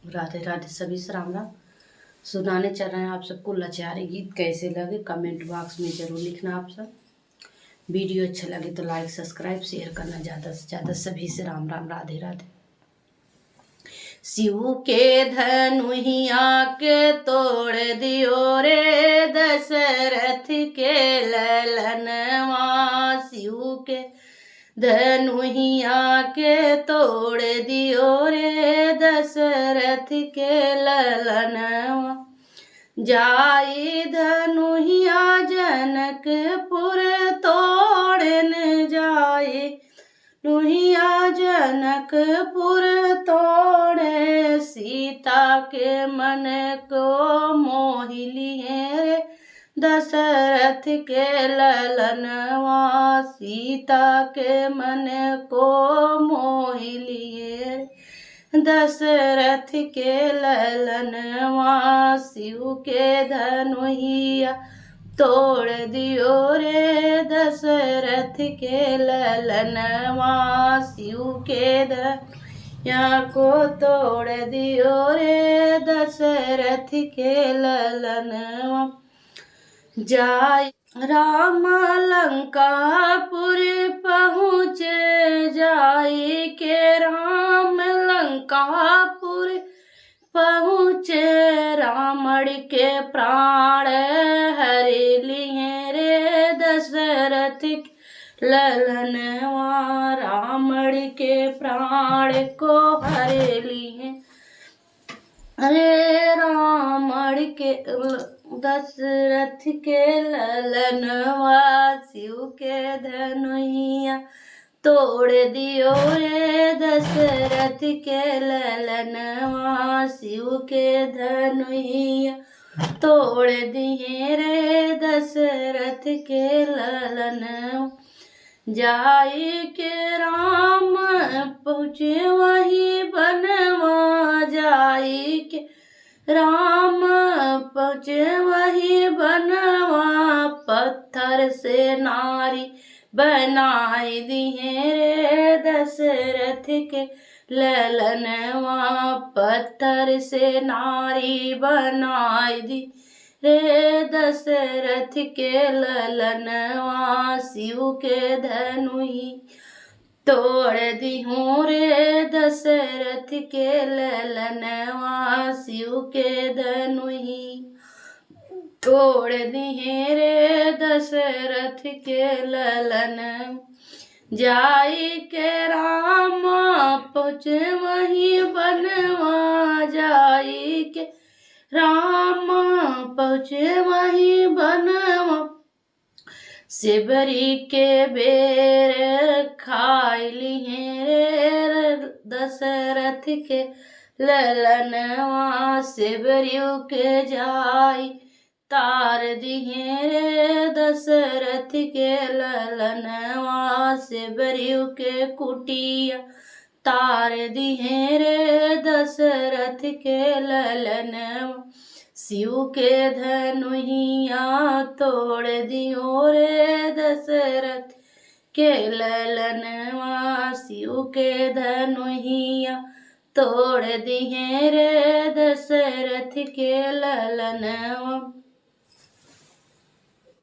राधे राधे, सभी से राम राम। सुनाने चल रहे हैं आप सबको लाचारी गीत। कैसे लगे कमेंट बॉक्स में ज़रूर लिखना आप सब। वीडियो अच्छा लगे तो लाइक सब्सक्राइब शेयर करना ज़्यादा से ज़्यादा। सभी से राम राम, राधे राधे। शिव के धनुहिया के तोड़ दियो रे दशरथ के ललनवा। शिव के धनुहिया के तोड़ दियो रे दशरथ के ललनवा। जाई धनुहिया जनकपुर तोड़न जाई नुहिया जनकपुर तोड़े। सीता के मन को मोहि लिए रे दशरथ के ललनवा। सीता के मन को मोहि लिए दशरथ के ललनवा। शिव के धनुहिया तोड़ दियो रे दशरथ के ललनवा। शिव के धनुहिया को तोड़ दियो रे दशरथ के ललनवा। जाय राम लंकापुर पहुँचे जाई के राम लंकापुर पहुँचे। रावण के प्राण हर लिए रे दशरथ ललनवा। रावण के प्राण को हर लिए अरे रावण के दशरथ के ललनवा। शिव के धनुहिया तोड़ दियो रे दशरथ के ललनवा। शिव के धनुहिया तोड़ दिए रे दशरथ के ललनवा। जाई के राम पहुँचे वही बनवा। जाई के राम पहुँचे वही बनवा। पत्थर से नारी बनाई दिए रे दशरथ के ललनवा। पत्थर से नारी बनाई दी रे दशरथ के ललनवा। शिव के धनुहिया तोड़ दिहूँ रे दशरथ के ललनवा। शिव के धनुहिया तोड़ दिए रे दशरथ के ललनवा। जाई के राम पहुँचे वही बनवा। जाई के राम पहुँचे वही बनवा। शिवरी के बेर खाई लिए रे दशरथ के ललनवा। शिवरियों के जाई तार दिए रे दशरथ के ललनवा। शिवरियों के कुटिया तार दिए रे दशरथ के ललनवा। शिव के धनुहिया तोड़ दियो रे दशरथ के ललनवा। शिव के धनुहिया तोड़ दिए रे दशरथ के ललनवा।